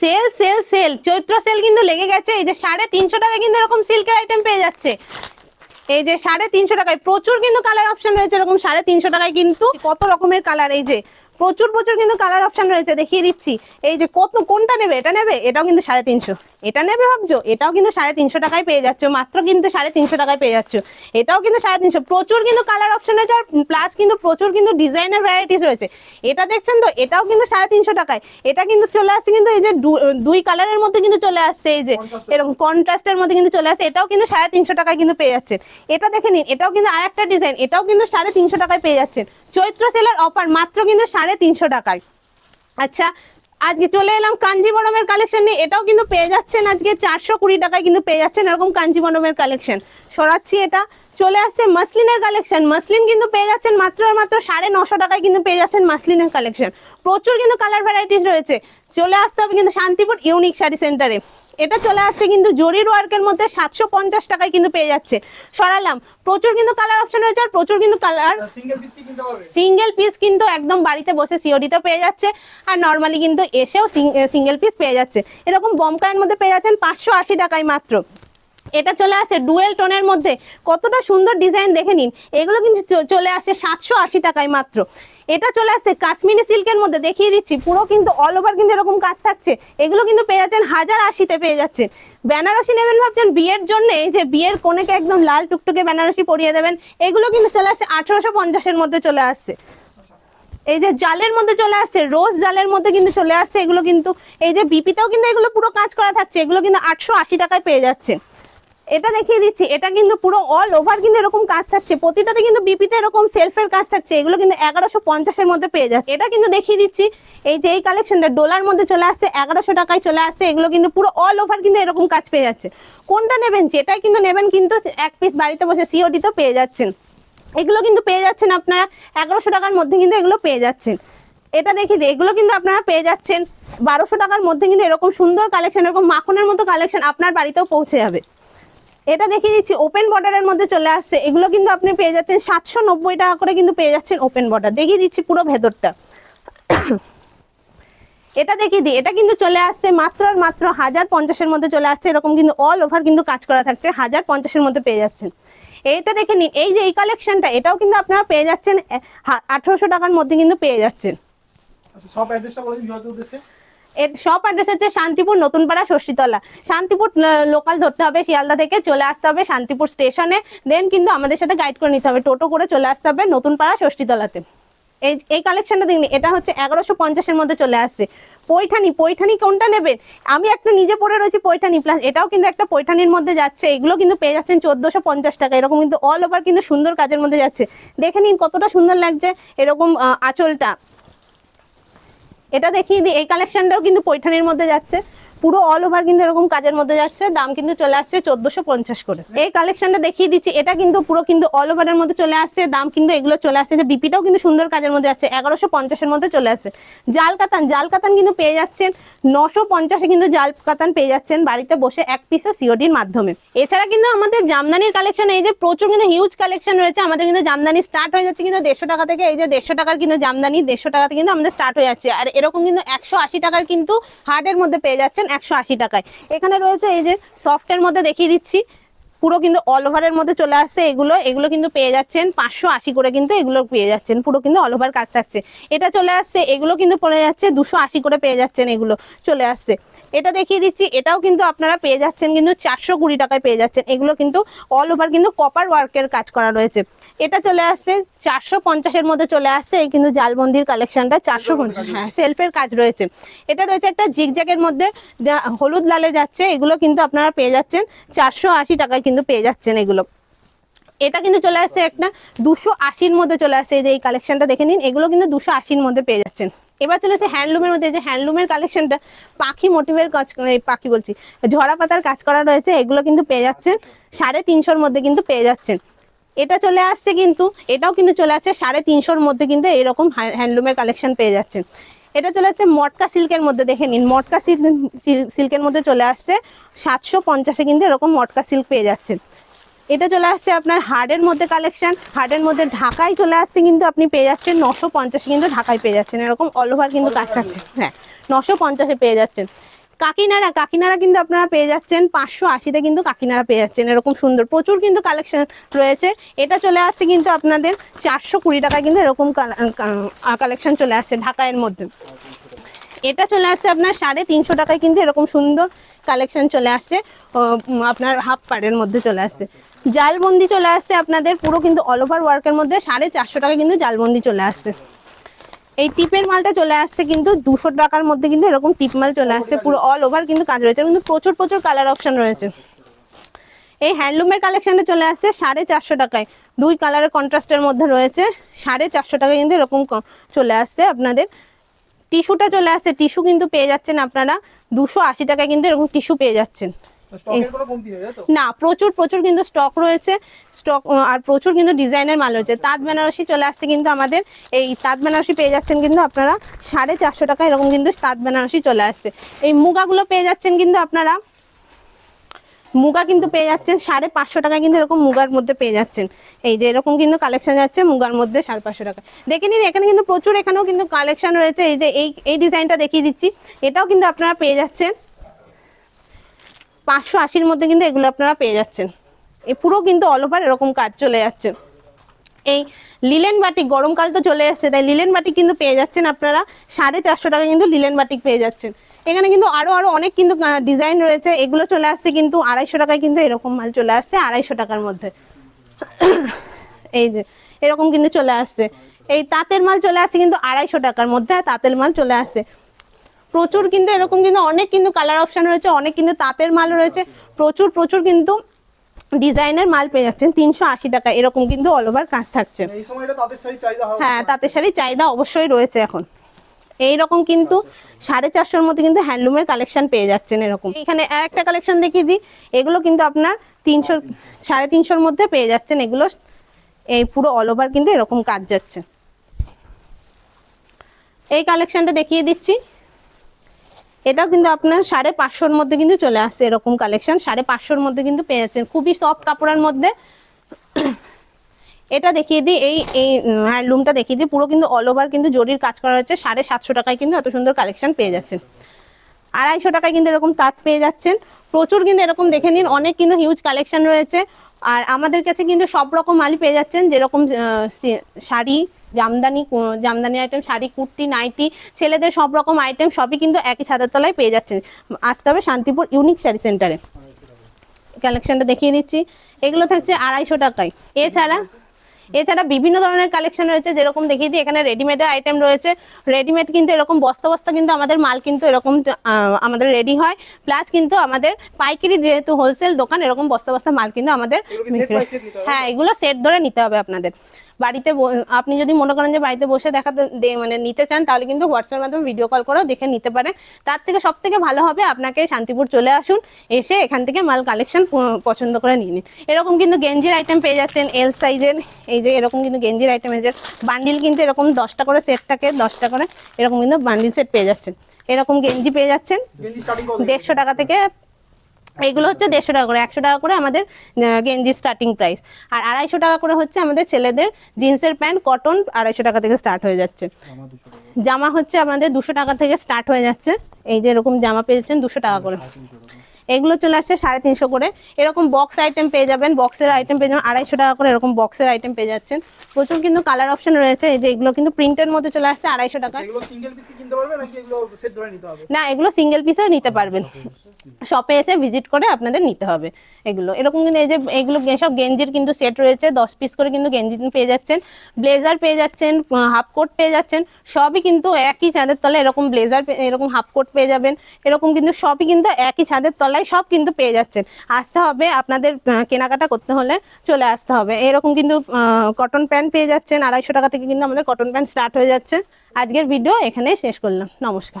Sell sell sell, চৈত্র sell কিন্তু লেগে গেছে। এই যে 350 টাকা কিন্তু এরকম সিল্কের আইটেম পেয়ে যাচ্ছে। এই যে 350 টাকায় প্রচুর কিন্তু কালার অপশন রয়েছে। এরকম 350 টাকায় কিন্তু কত রকমের কালার, এই যে প্রচুর প্রচুর কিন্তু কালার অপশন রয়েছে, দেখিয়ে দিচ্ছি। এই যে কোনটা নেবে, এটা নেবে, এটাও কিন্তু 350, এটা নেবে ভাবছো, এটাও কিন্তু 350 টাকায় পেয়ে যাচ্ছ, মাত্র কিন্তু 350 টাকায় পেয়ে যাচ্ছ। এটাও কিন্তু 350, প্রচুর কিন্তু কালার অপশন রয়েছে, আর প্লাস কিন্তু প্রচুর কিন্তু ডিজাইনের ভ্যারাইটিস রয়েছে। এটা দেখছেন তো, এটাও কিন্তু 350 টাকায়। এটা কিন্তু চলে আসছে কিন্তু এই যে দুই কালারের মধ্যে কিন্তু চলে আসছে, এই যে এরকম কন্ট্রাস্টের মধ্যে কিন্তু চলে আসছে। এটাও কিন্তু 350 টাকায় কিন্তু পেয়ে যাচ্ছেন। এটা দেখে নিন, এটাও কিন্তু আরেকটা ডিজাইন, এটাও কিন্তু 350 টাকায় পেয়ে যাচ্ছেন। চৈত্র সেলের অফার মাত্র কিন্তু 350 টাকায়। আচ্ছা, আজকে চলে এলাম কাঞ্জিবরমের কালেকশন নিয়ে। এটাও কিন্তু পেয়ে যাচ্ছেন আজকে 420 টাকায় কিন্তু পেয়ে যাচ্ছেন এরকম কাঞ্জিবরমের কালেকশন। সরাচ্ছি, এটা চলে আসছে মাসলিনের কালেকশন। মাসলিন কিন্তু পেয়ে যাচ্ছেন মাত্র 950 টাকায় কিন্তু পেয়ে যাচ্ছেন মাসলিনের কালেকশন। প্রচুর কিন্তু কালার ভ্যারাইটিস রয়েছে। চলে আসতে হবে কিন্তু শান্তিপুর ইউনিক শাড়ি সেন্টারে। এটা চলে আসছে কিন্তু জরির ওয়ার্কের মধ্যে 750 টাকায় কিন্তু পেয়ে যাচ্ছে। সরালাম, প্রচুর কিন্তু কালার অপশন রয়েছে, আর প্রচুর কিন্তু কালার সিঙ্গেল পিস কিন্তু একদম বাড়িতে বসে সিওডিতে পেয়ে যাচ্ছে, আর নর্মালি কিন্তু এসেও সিঙ্গেল পিস পেয়ে যাচ্ছে। এরকম বমকায়ের মধ্যে পেয়ে যাচ্ছেন 580 টাকায় মাত্র। এটা চলে আসে ডুয়েল টোনের মধ্যে, কতটা সুন্দর ডিজাইন দেখে নিন। এগুলো কিন্তু চলে আসে 780 টাকায় মাত্র। এটা চলে আসছে কাশ্মীরি সিল্কের মধ্যে, দেখিয়ে দিচ্ছি, পুরো কিন্তু অল ওভার কিন্তু এরকম কাজ থাকছে। এগুলো কিন্তু পেয়ে যাচ্ছেন 1080-তে পেয়ে যাচ্ছেন। বেনারসি নেবেন ভাবছেন বিয়ের জন্য, এই যে বিয়ের কোনেকে একদম লাল টুকটুকে বেনারসি পরিয়ে দেবেন, এগুলো কিন্তু চলে আসছে 1850-এর মধ্যে চলে আসছে। এই যে জালের মধ্যে চলে আসছে, রোজ জালের মধ্যে কিন্তু চলে আসছে। এগুলো কিন্তু এই যে বিপিতেও কিন্তু এগুলো পুরো কাজ করা থাকছে, এগুলো কিন্তু 880 টাকায় পেয়ে যাচ্ছে। এটা দেখিয়ে দিচ্ছি, এটা কিন্তু পুরো অল ওভার কিন্তু এরকম কাজ থাকছে, প্রতিটাতে কিন্তু বিপিতে এরকম সেলফের কাজ থাকছে। এগুলো কিন্তু 1150-এর মধ্যে পেয়ে যাচ্ছে। এটা কিন্তু দেখিয়ে দিচ্ছি, এই যে এই কালেকশনটা ডোলার মধ্যে চলে আসছে, 1100 টাকায় চলে আসছে। এগুলো কিন্তু পুরো অল ওভার কিন্তু এরকম কাজ পেয়ে যাচ্ছে। কোনটা নেবেন, যেটাই কিন্তু নেবেন কিন্তু এক পিস বাড়িতে বসে সিওডি তো পেয়ে যাচ্ছেন। এগুলো কিন্তু পেয়ে যাচ্ছেন আপনারা 1100 টাকার মধ্যে কিন্তু এগুলো পেয়ে যাচ্ছেন। এটা দেখিয়ে দিই, এগুলো কিন্তু আপনারা পেয়ে যাচ্ছেন 1200 টাকার মধ্যে কিন্তু এরকম সুন্দর কালেকশন, এরকম মাখনের মতো কালেকশন আপনার বাড়িতেও পৌঁছে যাবে। এটা দেখিয়ে দিচ্ছি ওপেন বর্ডারের মধ্যে চলে আসছে। এগুলো কিন্তু আপনি পেয়ে যাচ্ছেন 790 টাকা করে কিন্তু পেয়ে যাচ্ছেন ওপেন বর্ডার। দেখিয়ে দিচ্ছি পুরো ভেতরটা। এটা দেখিয়ে দিই, এটা কিন্তু চলে আসছে মাত্র আর মাত্র 1050-এর মধ্যে চলে আসছে। এরকম কিন্তু অল ওভার কিন্তু কাজ করা থাকছে, 1050-এর মধ্যে পেয়ে যাচ্ছেন। এইটা দেখে নিন, এই যে এই কালেকশনটা, এটাও কিন্তু আপনারা পেয়ে যাচ্ছেন 1800 টাকার মধ্যে কিন্তু পেয়ে যাচ্ছেন। সব অ্যাড্রেসটা বলে দিন উদ্দেশ্যে। এর সব অ্যাড্রেস হচ্ছে শান্তিপুর নতুনপাড়া ষষ্ঠীতলা। শান্তিপুর লোকাল ধরতে হবে, শিয়ালদা থেকে চলে আসতে হবে শান্তিপুর স্টেশনে, দেন কিন্তু আমাদের সাথে গাইড করে নিতে হবে, টোটো করে চলে আসতে হবে নতুনপাড়া ষষ্ঠীতলাতে। এই কালেকশনটা দেখুন, এটা হচ্ছে 1150-এর মধ্যে চলে আসছে। পৈঠানি কোনটা নেবেন, আমি একটা নিজে পরে রয়েছি পৈঠানি, প্লাস এটাও কিন্তু একটা পৈঠানির মধ্যে যাচ্ছে। এগুলো কিন্তু পেয়ে যাচ্ছেন 1450 টাকা। এরকম কিন্তু অল ওভার কিন্তু সুন্দর কাজের মধ্যে যাচ্ছে। দেখে নিন কতটা সুন্দর লাগছে এরকম আঁচলটা। এটা দেখিয়ে দিই, এই কালেকশনটাও কিন্তু পৈঠানির মধ্যে যাচ্ছে, পুরো অল ওভার কিন্তু এরকম কাজের মধ্যে যাচ্ছে। দাম কিন্তু চলে আসছে 1450 করে। এই কালেকশনটা দেখিয়ে দিচ্ছি, এটা কিন্তু পুরো কিন্তু অল ওভারের মধ্যে চলে আসছে। দাম কিন্তু এগুলো চলে আসছে, যে বিপিটাও কিন্তু সুন্দর কাজের মধ্যে যাচ্ছে, 1150-এর মধ্যে চলে আসছে। জাল কাতান কিন্তু পেয়ে যাচ্ছেন 950-এ কিন্তু জাল কাতান পেয়ে যাচ্ছেন বাড়িতে বসে এক পিসও সিওডির মাধ্যমে। এছাড়া কিন্তু আমাদের জামদানির কালেকশন, এই যে প্রচুর কিন্তু হিউজ কালেকশন রয়েছে। আমাদের কিন্তু জামদানি স্টার্ট হয়ে যাচ্ছে কিন্তু 150 টাকা থেকে। এই যে 150 টাকার কিন্তু জামদানি 150 টাকাতে কিন্তু আমাদের স্টার্ট হয়ে যাচ্ছে। আর এরকম কিন্তু 180 টাকার কিন্তু হার্ডের মধ্যে পেয়ে যাচ্ছেন 180 টাকায়। এখানে রয়েছে এই যে সফটের মধ্যে, দেখিয়ে দিচ্ছি, পুরো কিন্তু অল ওভারের মধ্যে চলে আসছে। এগুলো কিন্তু পেয়ে যাচ্ছেন 580 করে কিন্তু এগুলো পেয়ে যাচ্ছেন, পুরো কিন্তু অল ওভার কাজ থাকছে। এটা চলে আসছে, এগুলো কিন্তু পড়ে যাচ্ছে 280 করে পেয়ে যাচ্ছেন, এগুলো চলে আসছে। এটা দেখিয়ে দিচ্ছি, এটাও কিন্তু আপনারা পেয়ে যাচ্ছেন কিন্তু 420 টাকায় পেয়ে যাচ্ছেন। এগুলো কিন্তু অল ওভার কিন্তু কপার ওয়ার্কের কাজ করা রয়েছে। এটা চলে আসছে 450-এর মধ্যে চলে আসছে। এই কিন্তু জালবন্দির কালেকশনটা 450, হ্যাঁ সেলফের কাজ রয়েছে। এটা রয়েছে একটা জিগজ্যাগের মধ্যে হলুদ লালে যাচ্ছে, এগুলো কিন্তু আপনারা পেয়ে যাচ্ছেন 480 টাকায় কিন্তু পেয়ে যাচ্ছেন এগুলো। এটা কিন্তু চলে আসছে একটা 280-র মধ্যে চলে আসছে। এই যে এই কালেকশনটা দেখে নিন, এগুলো কিন্তু 280-র মধ্যে পেয়ে যাচ্ছেন। এবার চলেছে হ্যান্ডলুমের মধ্যে, যে হ্যান্ডলুমের কালেকশনটা পাখি মোটিভের কাজ, পাখি বলছি, ঝরা পাতার কাজ করা রয়েছে। এগুলো কিন্তু পেয়ে যাচ্ছেন 350-র মধ্যে কিন্তু পেয়ে যাচ্ছেন। এটা চলে আসছে কিন্তু, এটাও কিন্তু চলে আসছে 350-র মধ্যে কিন্তু এরকম হ্যান্ডলুমের কালেকশন পেয়ে যাচ্ছেন। এটা চলে আসছে মটকা সিল্কের মধ্যে, দেখে নিন, মটকা সিল্কের মধ্যে চলে আসছে 750-এ কিন্তু এরকম মটকা সিল্ক পেয়ে যাচ্ছেন। এটা চলে আসছে আপনার হার্ডের মধ্যে কালেকশন, হার্ডের মধ্যে ঢাকায় চলে আসছে কিন্তু আপনি পেয়ে যাচ্ছেন 950-এ কিন্তু ঢাকায় পেয়ে যাচ্ছেন। এরকম অল ওভার কিন্তু কাজ থাকছে, হ্যাঁ 950-এ পেয়ে যাচ্ছেন। কাকিনাড়া, কাকিনাড়া কিন্তু আপনারা পেয়ে যাচ্ছেন 580-তে, কিন্তু কাকিনাড়া পেয়ে যাচ্ছেন এরকম সুন্দর, প্রচুর কিন্তু কালেকশন রয়েছে। এটা চলে আসছে কিন্তু আপনাদের 420 টাকায়, কিন্তু এরকম কালেকশন চলে আসছে ঢাকাইয়ের মধ্যে। এটা চলে আসছে আপনার 350 টাকায়, কিন্তু এরকম সুন্দর কালেকশন চলে আসছে আপনার হাফ পাড়ের মধ্যে চলে আসছে। জালবন্দি চলে আসছে আপনাদের পুরো কিন্তু অল ওভার ওয়ার্কের মধ্যে 450 টাকায়, কিন্তু জালবন্দি চলে আসছে। এই টিপের মালটা চলে আসছে কিন্তু 200 টাকার মধ্যে, কিন্তু এরকম টিপ মাল চলে আসছে পুরো অল ওভার কিন্তু কাজ রয়েছে, কিন্তু প্রচুর প্রচুর কালার অপশন রয়েছে। এই হ্যান্ডলুমের কালেকশনে চলে আসছে 450 টাকায়, 2 কালারের কন্ট্রাস্টের মধ্যে রয়েছে 450 টাকায়, কিন্তু এরকম চলে আসছে আপনাদের। টিস্যুটা চলে আসছে, টিস্যু কিন্তু পেয়ে যাচ্ছেন আপনারা 280 টাকায়, কিন্তু এরকম টিস্যু পেয়ে যাচ্ছেন। স্টকের কোনো কমতি নেই তাই তো? না, প্রচুর প্রচুর কিন্তু স্টক রয়েছে, স্টক আর প্রচুর কিন্তু ডিজাইনের মাল রয়েছে। তাঁত বেনারসি চলে আসছে কিন্তু আমাদের, এই তাঁত বেনারসি পেয়ে যাচ্ছেন কিন্তু আপনারা 450 টাকা, এরকম কিন্তু তাঁত বেনারসি চলে আসছে। এই মুগাগুলো পেয়ে যাচ্ছেন কিন্তু আপনারা, মুগা কিন্তু পেয়ে যাচ্ছেন 550 টাকায়, কিন্তু এরকম মুগার মধ্যে পেয়ে যাচ্ছেন। এই যে এরকম কিন্তু কালেকশন যাচ্ছে মুগার মধ্যে 550 টাকা। দেখে নিন এখানে কিন্তু প্রচুর, এখানেও কিন্তু কালেকশন রয়েছে। এই যে এই ডিজাইনটা দেখিয়ে দিচ্ছি, এটাও কিন্তু আপনারা পেয়ে যাচ্ছেন 580-র মধ্যে, কিন্তু এগুলো আপনারা পেয়ে যাচ্ছেন। এই পুরো কিন্তু অল ওভার এরকম কাজ চলে যাচ্ছে। এই লিলেন বাটিক, গরমকাল তো চলে আসছে, তাই লিলেন বাটিক কিন্তু পেয়ে যাচ্ছেন আপনারা 450 টাকা, কিন্তু লিলেন বাটিক পেয়ে যাচ্ছেন। এখানে কিন্তু আরো অনেক কিন্তু ডিজাইন রয়েছে, এগুলো চলে আসছে কিন্তু 250 টাকায়, কিন্তু এরকম মাল চলে আসছে 250 টাকার মধ্যে। এই যে এরকম কিন্তু চলে আসছে। এই তাঁতের মাল চলে আসছে কিন্তু 250 টাকার মধ্যে, তাঁতের মাল চলে আসছে প্রচুর, কিন্তু এরকম কিন্তু অনেক কিন্তু কালার অপশন রয়েছে, অনেক কিন্তু তাঁতের মাল রয়েছে, প্রচুর প্রচুর কিন্তু ডিজাইনের মাল পেয়ে যাচ্ছেন 380 টাকা, এরকম কিন্তু অল ওভার কাজ থাকছে। এই সময়টা তাদের শাড়ি চাহিদা হবে। হ্যাঁ, তাঁতের শাড়ির চাহিদা অবশ্যই রয়েছে এখন। এইরকম কিন্তু 450-র মধ্যে কিন্তু হ্যান্ডলুমের কালেকশন পেয়ে যাচ্ছেন এরকম। এখানে আর একটা কালেকশন দেখিয়ে দিই, এগুলো কিন্তু আপনার 300 350-র মধ্যে পেয়ে যাচ্ছেন এগুলো। এই পুরো অল ওভার কিন্তু এরকম কাজ যাচ্ছে। এই কালেকশনটা দেখিয়ে দিচ্ছি, এটাও কিন্তু আপনার 550-র মধ্যে কিন্তু চলে আসছে এরকম কালেকশন, 550-র মধ্যে কিন্তু পেয়ে যাচ্ছেন, খুবই সফট কাপড়ের মধ্যে। এটা দেখিয়ে দিই, এই হ্যান্ডলুমটা দেখিয়ে দিই, পুরো কিন্তু অল ওভার কিন্তু জরির কাজ করা হচ্ছে, 750 টাকায় কিন্তু এত সুন্দর কালেকশন পেয়ে যাচ্ছেন। 250 টাকায় কিন্তু এরকম তাঁত পেয়ে যাচ্ছেন, প্রচুর কিন্তু এরকম দেখে নিন, অনেক কিন্তু হিউজ কালেকশন রয়েছে। আর আমাদের কাছে কিন্তু সব রকম মালই পেয়ে যাচ্ছেন, যেরকম শাড়ি, জামদানি আইটেম, শাড়ি, কুর্তি, নাইটি, ছেলেদের সব রকম আইটেম সবই কিন্তু একই ছাদের তলায় পেয়ে যাচ্ছেন। আসতে হবে শান্তিপুর ইউনিক শাড়ি সেন্টারে। কালেকশনটা দেখিয়ে দিচ্ছি, এগুলো থাকছে 250 টাকায়। এছাড়া বিভিন্ন ধরনের কালেকশন রয়েছে, যেরকম দেখিয়ে দিই, এখানে রেডিমেডের আইটেম রয়েছে। রেডিমেড কিন্তু এরকম বস্তা বস্তা কিন্তু আমাদের মাল কিন্তু এরকম আমাদের রেডি হয়, প্লাস কিন্তু আমাদের পাইকারি, যেহেতু হোলসেল দোকান, এরকম বস্তা বস্তা মাল কিন্তু আমাদের। হ্যাঁ, এগুলো সেট ধরে নিতে হবে আপনাদের। বাড়িতে আপনি যদি মনে করেন যে বাড়িতে বসে মানে নিতে চান, তাহলে কিন্তু হোয়াটসঅ্যাপের মাধ্যমে ভিডিও কল করেও দেখে নিতে পারেন। তার থেকে সব থেকে ভালো হবে আপনাকে শান্তিপুর চলে আসুন, এসে এখান থেকে মাল কালেকশন পছন্দ করে নিয়ে নিন। এরকম কিন্তু গেঞ্জির আইটেম পেয়ে যাচ্ছেন এল সাইজের, এই যে এরকম কিন্তু গেঞ্জির আইটেম এর বান্ডিল কিন্তু এরকম 10টা করে সেট থাকে, 10টা করে এরকম কিন্তু বান্ডিল সেট পেয়ে যাচ্ছেন। এরকম গেঞ্জি পেয়ে যাচ্ছেন 150 টাকা থেকে, এগুলো হচ্ছে 150 টাকা করে, 100 টাকা করে আমাদের গেঞ্জি স্টার্টিং প্রাইস। আর 250 টাকা করে হচ্ছে আমাদের ছেলেদের জিন্সের প্যান্ট কটন, 250 টাকা থেকে স্টার্ট হয়ে যাচ্ছে। জামা হচ্ছে আমাদের 200 টাকা থেকে স্টার্ট হয়ে যাচ্ছে, এই যে এরকম জামা পেয়েছেন 200 টাকা করে। এগুলো চলে আসছে 350 করে। এরকম বক্স আইটেম পেয়ে যাবেন, বক্সের আইটেম পেয়ে যাবেন 250 টাকা করে, এরকম বক্সের আইটেম পেয়ে যাচ্ছেন। প্রচুর কিন্তু কালার অপশন রয়েছে। এই যে এগুলো কিন্তু প্রিন্টের মধ্যে চলে আসছে 250 টাকা। এগুলো সিঙ্গেল পিস কি কিনতে পারবে নাকি এগুলো সেট ধরে নিতে হবে? না, এগুলো সিঙ্গেল পিসও নিতে পারবেন, শপে এসে ভিজিট করে আপনাদের নিতে হবে এগুলো। এরকম কিন্তু এই যে এগুলো সব গেঞ্জির কিন্তু সেট রয়েছে, 10 পিস করে কিন্তু গেঞ্জি পেয়ে যাচ্ছেন, ব্লেজার পেয়ে যাচ্ছেন, হাফ কোট পেয়ে যাচ্ছেন, সবই কিন্তু একই ছাদের তলায়। এরকম ব্লেজার, এরকম হাফ কোট পেয়ে যাবেন, এরকম কিন্তু সবই কিন্তু একই ছাদের তলায় সব কিন্তু পেয়ে যাচ্ছেন। আসতে হবে আপনাদের, কেনাকাটা করতে হলে চলে আসতে হবে। এরকম কিন্তু কটন প্যান্ট পেয়ে যাচ্ছেন, 250 টাকা থেকে কিন্তু আমাদের কটন প্যান্ট স্টার্ট হয়ে যাচ্ছে। আজকের ভিডিও এখানেই শেষ করলাম, নমস্কার।